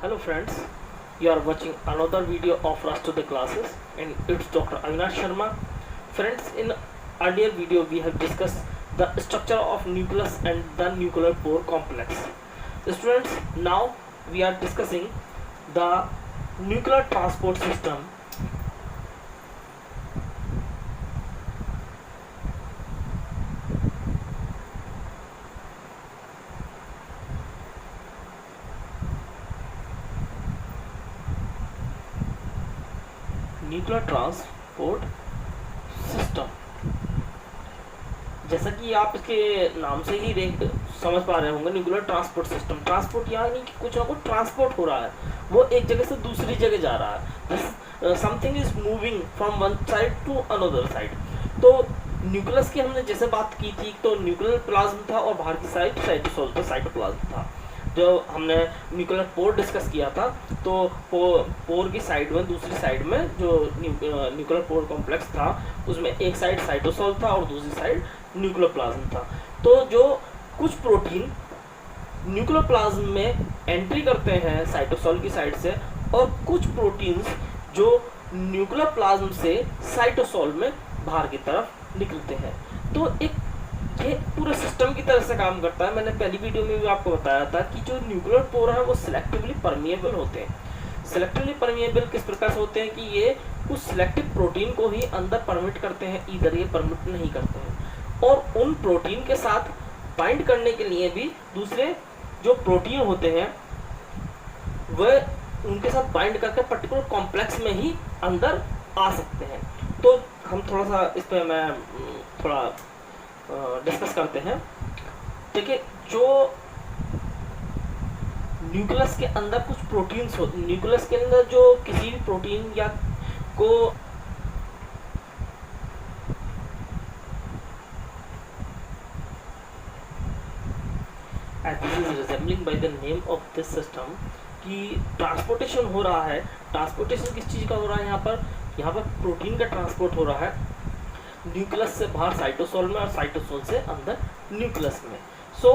Hello friends, you are watching another video of Rush to the Classes and it's Dr. Avinash Sharma. Friends, in earlier video we have discussed the structure of nucleus and the nuclear pore complex. Students, now we are discussing the nuclear transport system. Nuclear transport system, जैसा कि आप इसके नाम से ही समझ पा रहे होंगे, न्यूक्लियर ट्रांसपोर्ट सिस्टम, ट्रांसपोर्ट यानी कि कुछ ना कुछ ट्रांसपोर्ट हो रहा है, वो एक जगह से दूसरी जगह जा रहा है, something is moving from one side to another side. तो न्यूक्लियस की हमने जैसे बात की थी, तो न्यूक्लियर प्लाज्म था और बाहर की साइड साइटोप्लाज्म था। जो हमने न्यूक्लियर पोर डिस्कस किया था, तो पोर की साइड में, दूसरी साइड में जो न्यूक्लियर पोर कॉम्प्लेक्स था, उसमें एक साइड साइटोसोल था और दूसरी साइड न्यूक्लियर प्लाज्म था। तो जो कुछ प्रोटीन न्यूक्लियर प्लाज्म में एंट्री करते हैं साइटोसोल की साइड से, और कुछ प्रोटीन्स जो न्यूक्लियर प्लाज्म से साइटोसोल में बाहर की तरफ निकलते हैं। तो एक ये पूरे सिस्टम की तरह से काम करता है। मैंने पहली वीडियो में भी आपको बताया था कि जो न्यूक्लियर पोर है वो सिलेक्टिवली परमिएबल होते हैं। सिलेक्टिवली परमिएबल किस प्रकार से होते हैं कि ये कुछ सिलेक्टिव प्रोटीन को ही अंदर परमिट करते हैं, इधर ये परमिट नहीं करते हैं। और उन प्रोटीन के साथ बाइंड करने के लिए भी दूसरे जो प्रोटीन होते हैं वह उनके साथ बाइंड करके पर्टिकुलर कॉम्प्लेक्स में ही अंदर आ सकते हैं। तो हम थोड़ा सा इस पर मैं थोड़ा डिस्कस करते हैं। देखिए, जो न्यूक्लियस के अंदर कुछ प्रोटीन्स होते हैं, न्यूक्लियस के अंदर जो किसी भी प्रोटीन या को this is resembling by the name of this system कि ट्रांसपोर्टेशन हो रहा है। ट्रांसपोर्टेशन किस चीज़ का हो रहा है? यहाँ पर प्रोटीन का ट्रांसपोर्ट हो रहा है न्यूक्लियस से बाहर साइटोसोल में और साइटोसोल से अंदर न्यूक्लियस में। सो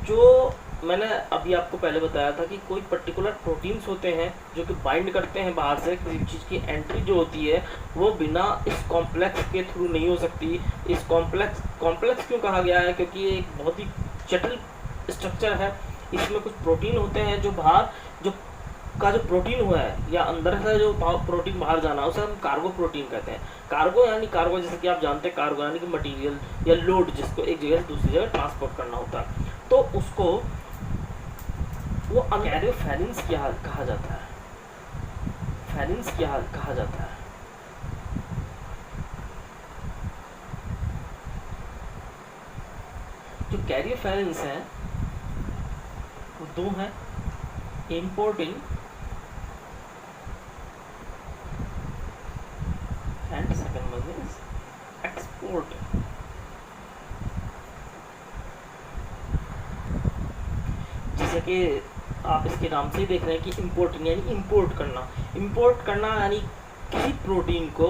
जो मैंने अभी आपको पहले बताया था कि कोई पर्टिकुलर प्रोटीन्स होते हैं जो कि बाइंड करते हैं बाहर से, किसी चीज़ की एंट्री जो होती है वो बिना इस कॉम्प्लेक्स के थ्रू नहीं हो सकती। इस कॉम्प्लेक्स क्यों कहा गया है? क्योंकि ये एक बहुत ही जटिल स्ट्रक्चर है। इसमें कुछ प्रोटीन होते हैं जो बाहर जो प्रोटीन हुआ है या अंदर से जो प्रोटीन बाहर जाना, उसे हम कार्गो प्रोटीन कहते हैं। कार्गो जैसे कि आप जानते हैं, कार्गो यानी कि मटेरियल या लोड, जिसको एक जगह से दूसरी जगह ट्रांसपोर्ट करना होता है। तो उसको वो कैरियोफेरेंस कहा जाता है। फेरेंस कहा जाता है। जो कैरियोफेरेंस है वो दो हैं, importing and second one is export। जैसे कि आप इसके नाम से ही देख रहे हैं कि इम्पोर्टिंग यानी इम्पोर्ट करना यानी किसी प्रोटीन को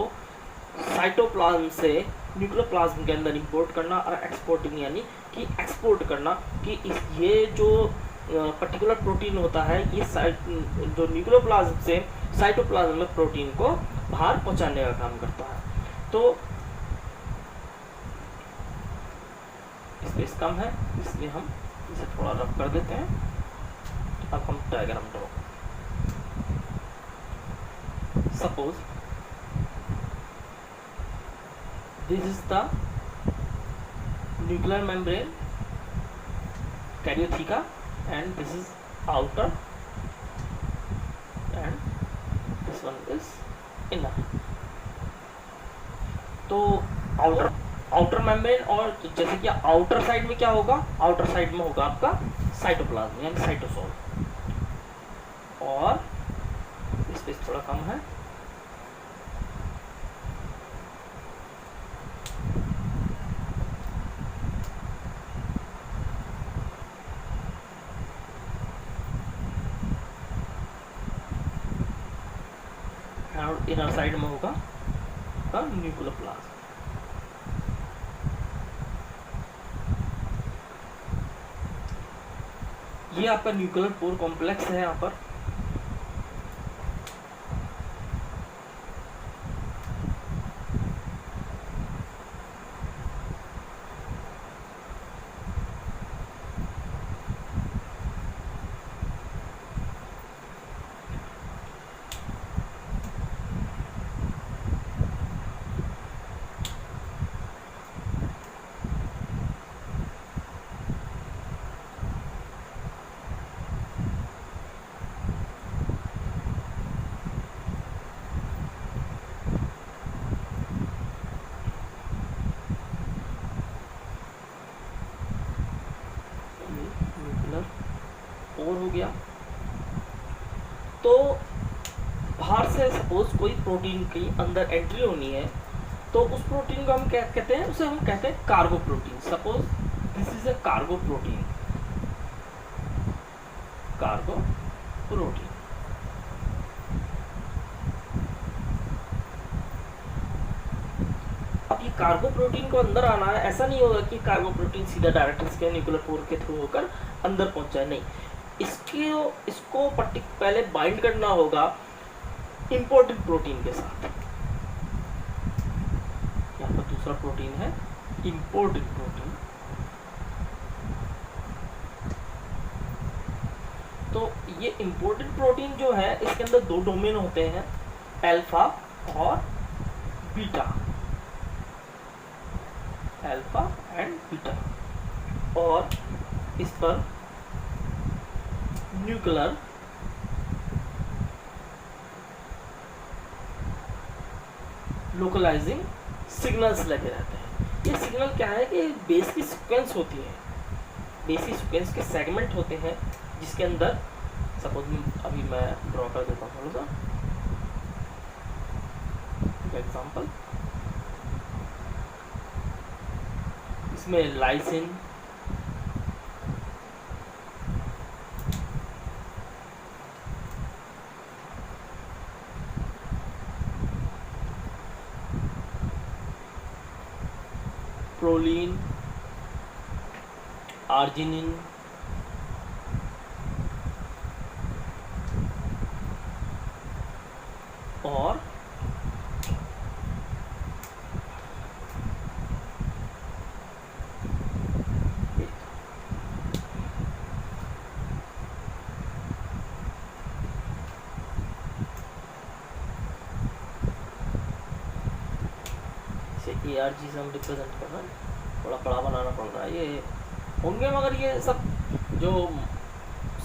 साइटोप्लाज्म से न्यूक्लियर प्लाज्म के अंदर इंपोर्ट करना, और एक्सपोर्टिंग यानी कि एक्सपोर्ट करना कि ये जो पर्टिकुलर प्रोटीन होता है ये जो न्यूक्लियर प्लाज्म से साइटोप्लाज्म में प्रोटीन को बाहर पहुंचाने का काम करता है। तो स्पेस कम है इसलिए हम इसे थोड़ा रफ कर देते हैं। अब हम diagram draw. Suppose this is the nuclear membrane karyotheca and this is outer and this one is inner। तो आउटर मेम्ब्रेन, और जैसे कि आउटर साइड में क्या होगा? आउटर साइड में होगा आपका साइटोप्लाज्म यानी साइटोसोल, और स्पेस थोड़ा कम है। और इनर साइड में होगा न्यूक्लियर प्लाज्म। ये आपका न्यूक्लियर पोर कॉम्प्लेक्स है यहाँ पर। और हो गया। तो बाहर से सपोज कोई प्रोटीन की अंदर एंट्री होनी है, तो उस प्रोटीन को हम क्या कहते हैं, उसे हम कहते हैं cargo protein. Suppose this is a cargo protein, cargo protein. अब ये कार्गो प्रोटीन को अंदर आना है, ऐसा नहीं होगा कि कार्गो प्रोटीन सीधा डायरेक्ट इसके न्यूक्लियर पोर के थ्रू होकर अंदर पहुंच जाए, नहीं, इसको पहले बाइंड करना होगा इंपोर्टेंट प्रोटीन के साथ। यहाँ पर दूसरा प्रोटीन है इंपोर्टेंट प्रोटीन। तो ये इंपोर्टेंट प्रोटीन जो है, इसके अंदर दो डोमेन होते हैं, अल्फा और बीटा, अल्फा एंड बीटा। और इस पर न्यूक्लियर लोकलाइजिंग सिग्नल्स लगे रहते हैं। ये सिग्नल क्या है कि बेस की सीक्वेंस होती है, बेस की सीक्वेंस के सेगमेंट होते हैं, जिसके अंदर सपोज अभी मैं ड्रॉ कर देता हूँ थोड़ा सा एग्जांपल। इसमें लाइसिन, प्रोलीन, आर्जिनिन, और ARG से हम रिप्रेजेंट कर रहे हैं, थोड़ा बड़ा बनाना पड़ रहा है। ये होंगे मगर ये सब जो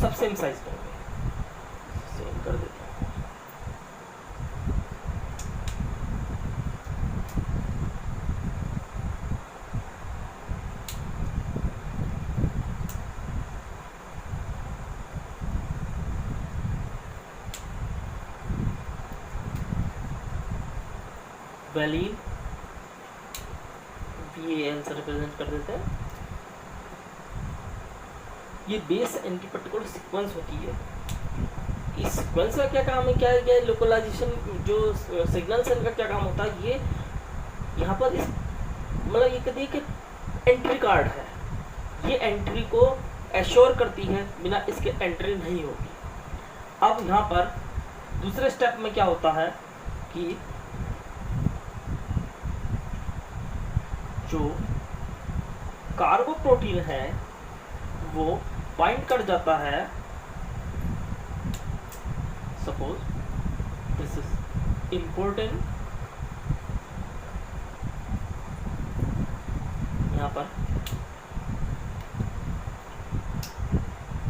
सब सेम साइज के होंगे, सेम कर देते हैं। वैलीन VAL से रिप्रेजेंट कर देते हैं। ये बेस एंटी पर्टिकुलर सीक्वेंस होती है। इस सीक्वेंस का क्या काम है, क्या है लोकलाइजेशन, जो सिग्नल्स है इनका क्या काम होता है, ये यहाँ पर इस मतलब ये कहती है कि एंट्री कार्ड है, ये एंट्री को एश्योर करती है, बिना इसके एंट्री नहीं होगी। अब यहाँ पर दूसरे स्टेप में क्या होता है कि जो कार्गो प्रोटीन है वो बाइंड कर जाता है, सपोज दिस इज इम्पोर्टेंट, यहाँ पर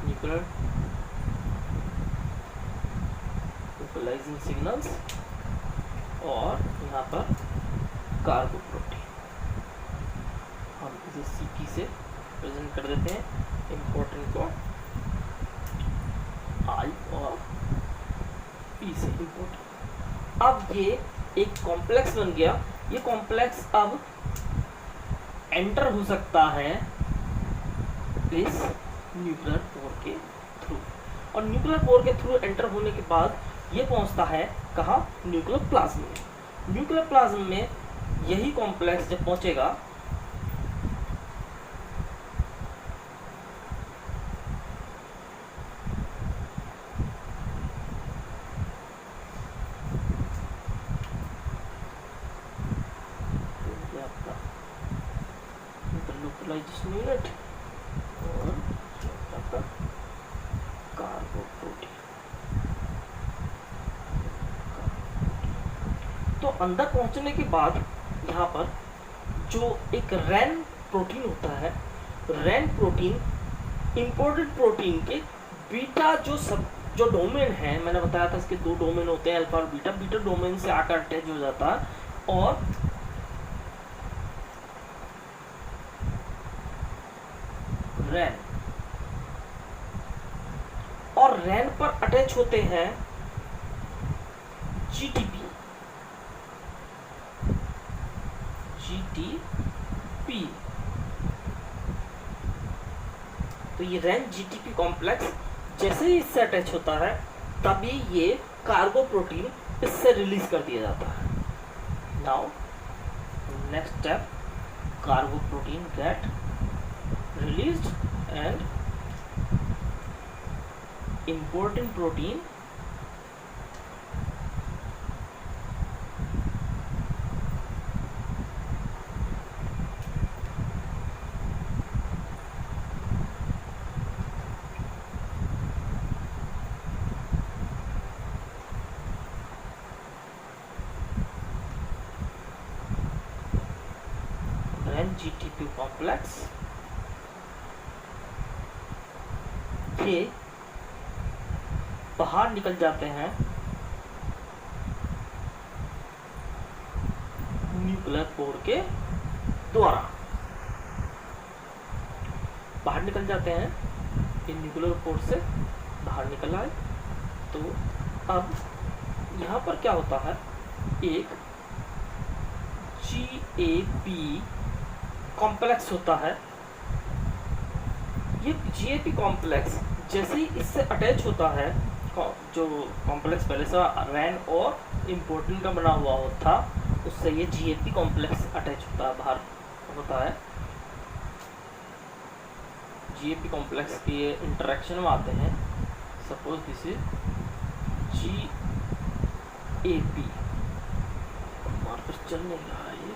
न्यूक्लियर लोकलाइजिंग सिग्नल्स, और यहाँ पर कार्गो प्रोटीन। हम इसे CP से प्रेजेंट कर देते हैं, इम्पोर्टेंट को I और P से इम्पोर्टेंट। अब ये एक कॉम्प्लेक्स बन गया। ये कॉम्प्लेक्स अब एंटर हो सकता है इस न्यूक्लियर पोर के थ्रू, और न्यूक्लियर पोर के थ्रू एंटर होने के बाद ये पहुंचता है कहाँ, न्यूक्लियर प्लाज्म में। न्यूक्लियर प्लाज्म में यही कॉम्प्लेक्स जब पहुंचेगा अंदर पहुंचने के बाद यहाँ पर जो एक रैन प्रोटीन होता है, रैन प्रोटीन इम्पोर्टेंट प्रोटीन के बीटा जो डोमेन है, मैंने बताया था इसके 2 डोमेन होते हैं, अल्फा और बीटा। बीटा डोमेन से आकर अटैच हो जाता है और रैन पर अटैच होते हैं जीटीपी। तो ये रैन जीटीपी कॉम्प्लेक्स जैसे ही इससे अटैच होता है तभी ये कार्गो प्रोटीन इससे रिलीज कर दिया जाता है। Now next step, cargo protein gate released and important protein GTP complex ये बाहर निकल जाते हैं न्यूक्लियर पोर के द्वारा, बाहर निकल जाते हैं। ये न्यूक्लियर पोर से बाहर निकल आए तो अब यहाँ पर क्या होता है, एक GAP कॉम्प्लेक्स होता है। ये GAP कॉम्प्लेक्स जैसे ही इससे अटैच होता है, जो कॉम्प्लेक्स पहले से रैन और इम्पोर्टेंट का बना हुआ था उससे ये GAP कॉम्प्लेक्स अटैच होता है, बाहर होता है। GAP कॉम्प्लेक्स के इंटरेक्शन में आते हैं। Suppose this is GAP, marker चल नहीं रहा है ये,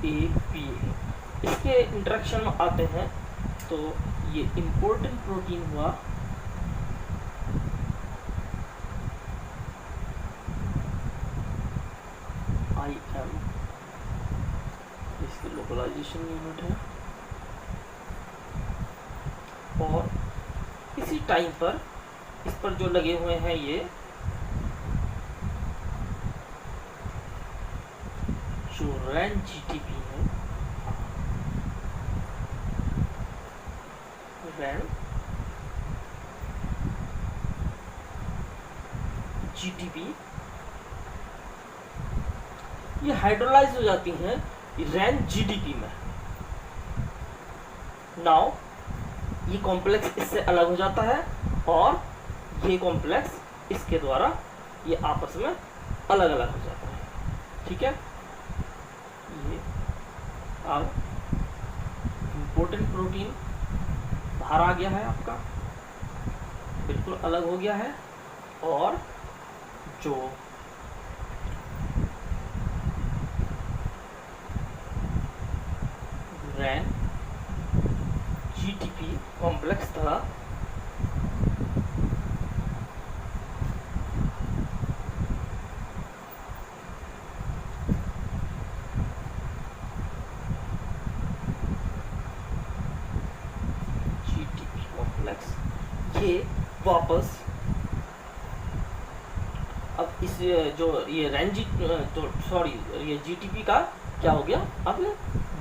GAP इसके इंटरेक्शन में आते हैं तो ये इम्पोर्टेंट प्रोटीन हुआ IM, इसकी लोकलाइजेशन यूनिट है। और इसी टाइम पर इस पर जो लगे हुए हैं ये जो रैन GTP है, रैन GTP ये हाइड्रोलाइज हो जाती हैं रैन GDP में। नाउ ये कॉम्प्लेक्स इससे अलग हो जाता है और ये कॉम्प्लेक्स इसके द्वारा ये आपस में अलग अलग हो जाता है। ठीक है, ये अब इम्पोर्टेंट प्रोटीन बाहर आ गया है, आपका बिल्कुल अलग हो गया है, और जो रैन GTP कॉम्प्लेक्स था GTP कॉम्प्लेक्स, ये वापस अब इस जो ये रैन जी तो सॉरी ये GTP का क्या हो गया, अब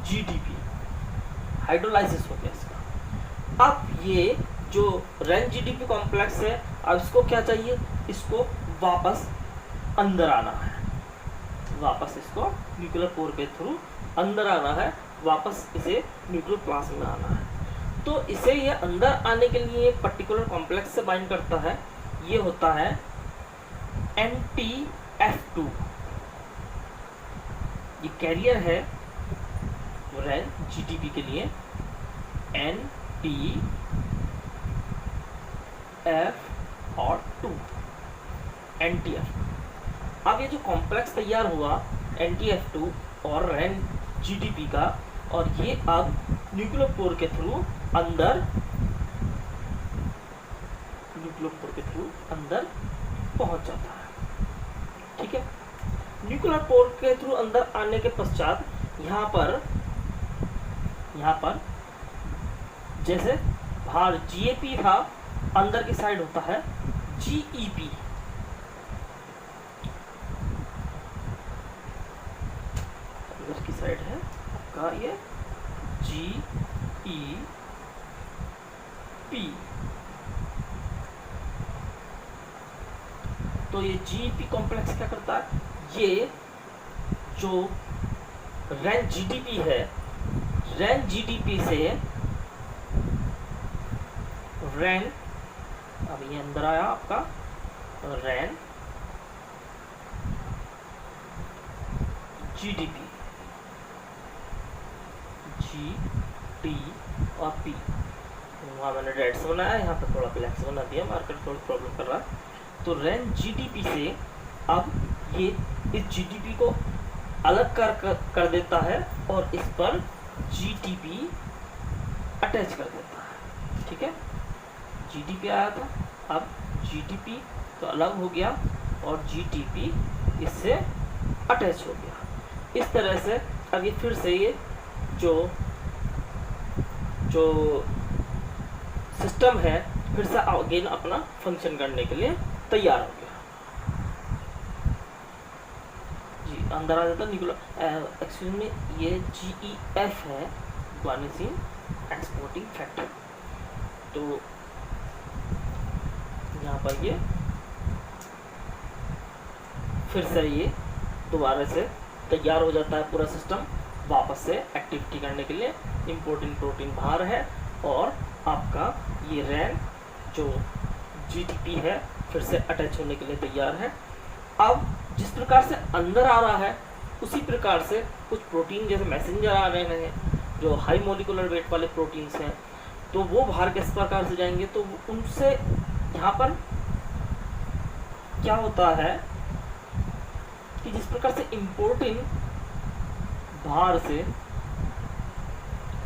GDP हाइड्रोलाइसिस हो गया इसका। अब ये जो रैन GDP कॉम्प्लेक्स है, अब इसको क्या चाहिए, इसको वापस अंदर आना है, वापस इसको न्यूक्लियर पोर के थ्रू अंदर आना है, वापस इसे न्यूक्लियर प्लाज्म में आना है। तो इसे ये अंदर आने के लिए पर्टिकुलर कॉम्प्लेक्स से बाइंड करता है, ये होता है NTF2, ये कैरियर है रैन GTP के लिए NTF और 2 NTF। अब ये जो कॉम्प्लेक्स तैयार हुआ NTF2 और रैन GTP का, और ये अब न्यूक्लियर पोर के थ्रू अंदर न्यूक्लियोपोर के थ्रू अंदर पहुंच जाता है। ठीक है, न्यूक्लियर पोर के थ्रू अंदर आने के पश्चात यहाँ पर जैसे बाहर जीएपी था, अंदर की साइड होता है जीईपी। अंदर की साइड है आपका ये जीईपी। तो ये जीईपी कॉम्प्लेक्स क्या करता है, ये जो रैन जीडीपी है, रैन जीडीपी से रैन, अब ये अंदर आया आपका रैन जीडीपी, जी टी और पी, वहाँ मैंने रेड से बनाया, यहाँ पर थोड़ा ब्लैक से बना दिया, मार्कर थोड़ा प्रॉब्लम कर रहा है। तो रैन जीडीपी से अब ये इस जीडीपी को अलग कर देता है और इस पर जीटीपी अटैच कर देता है। ठीक है, जीडीपी आया था, अब जीटीपी तो अलग हो गया और जीटीपी इससे अटैच हो गया। इस तरह से अब ये फिर से ये जो सिस्टम है फिर से अगेन अपना फंक्शन करने के लिए तैयार हो गया। जी अंदर आ जाता न्यूक्लियर, एक्चुअली में ये GEF है, गुआनिसिन एक्सपोर्टिंग फैक्टर। तो यहाँ पर ये फिर से ये दोबारा से तैयार हो जाता है पूरा सिस्टम वापस से एक्टिविटी करने के लिए। इम्पोर्टेंट प्रोटीन बाहर है और आपका ये रैन जो जीटीपी है फिर से अटैच होने के लिए तैयार है। अब जिस प्रकार से अंदर आ रहा है उसी प्रकार से कुछ प्रोटीन जैसे मैसेंजर आ रहे हैं जो हाई मोलिकुलर वेट वाले प्रोटीन्स हैं, तो वो बाहर किस प्रकार से जाएंगे, तो उनसे यहाँ पर क्या होता है कि जिस प्रकार से इम्पोर्टिन बाहर से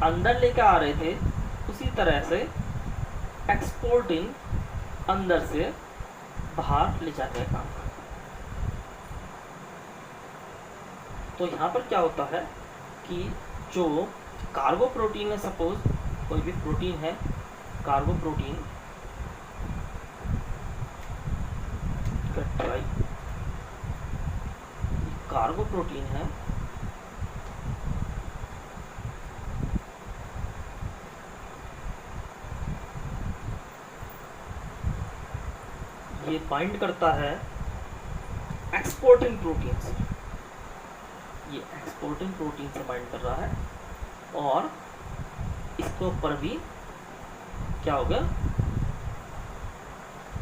अंदर लेकर आ रहे थे उसी तरह से एक्सपोर्टिन अंदर से बाहर ले जाने का काम करता है। तो यहाँ पर क्या होता है कि जो कार्गो प्रोटीन है, सपोज कोई भी प्रोटीन है, कार्गो प्रोटीन कार्गो प्रोटीन है, ये बाइंड करता है एक्सपोर्टिंग प्रोटीन से, ये एक्सपोर्टिंग प्रोटीन से बाइंड कर रहा है और इसके ऊपर भी क्या होगा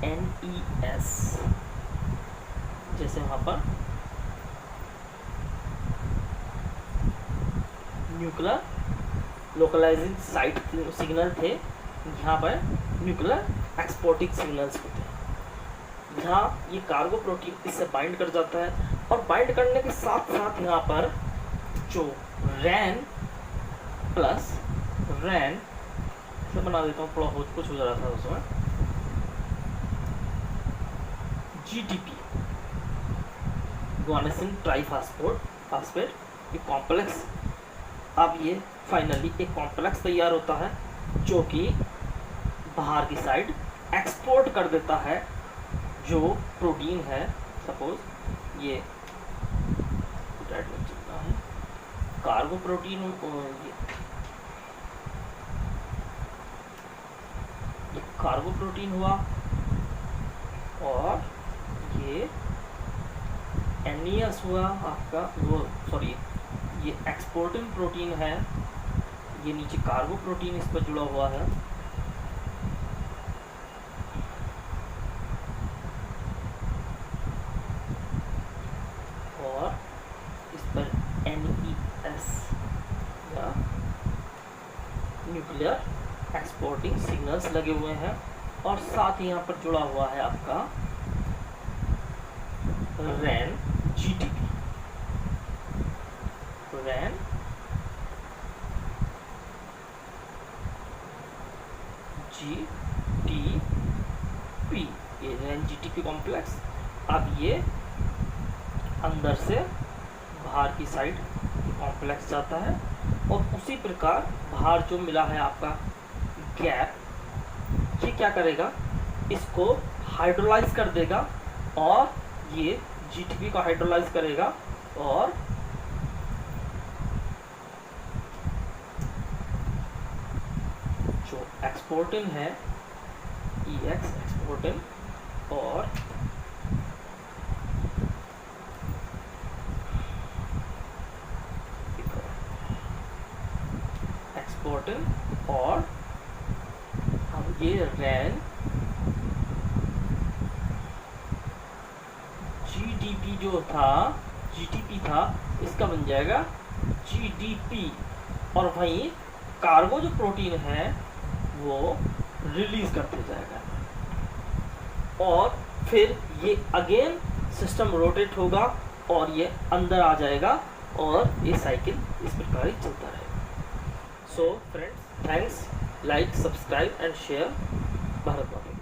NES, जैसे वहां पर न्यूक्लियर लोकलाइजिंग साइट सिग्नल थे, यहाँ पर न्यूक्लियर एक्सपोर्टिंग सिग्नल्स होते हैं। यहाँ ये कार्गो प्रोटीन इससे बाइंड कर जाता है और बाइंड करने के साथ साथ यहाँ पर जो रैन प्लस रैन से बना देता हूँ, थोड़ा कुछ हो जा रहा था उसमें, GTP गुआनिसिन ट्राइफॉस्फेट ये कॉम्प्लेक्स, अब ये फाइनली एक कॉम्प्लेक्स तैयार होता है जो कि बाहर की साइड एक्सपोर्ट कर देता है जो प्रोटीन है। सपोज ये कार्गो प्रोटीन, ये कार्गो प्रोटीन हुआ और ये NES हुआ आपका, वो सॉरी ये एक्सपोर्टिंग प्रोटीन है, ये नीचे कार्गो प्रोटीन इस पर जुड़ा हुआ है। और इस पर NES या न्यूक्लियर एक्सपोर्टिंग सिग्नल्स लगे हुए हैं और साथ ही यहाँ पर जुड़ा हुआ है आपका रैन GTP, रैन GTP। कॉम्प्लेक्स, अब ये अंदर से बाहर की साइड कॉम्प्लेक्स जाता है, और उसी प्रकार बाहर जो मिला है आपका गैप, ये क्या करेगा, इसको हाइड्रोलाइज कर देगा, और ये जीटीपी को हाइड्रोलाइज करेगा, और जो एक्सपोर्टिंग है EX एक्सपोर्टिंग, और एक्सपोर्टिंग, और अब ये रैन GDP जो था, GTP था, इसका बन जाएगा GDP, और वहीं कार्गो जो प्रोटीन है वो रिलीज करते जाएगा, और फिर ये अगेन सिस्टम रोटेट होगा और ये अंदर आ जाएगा, और ये साइकिल इस प्रकार ही चलता रहेगा। So friends, thanks, like, subscribe and share. Bharat माता।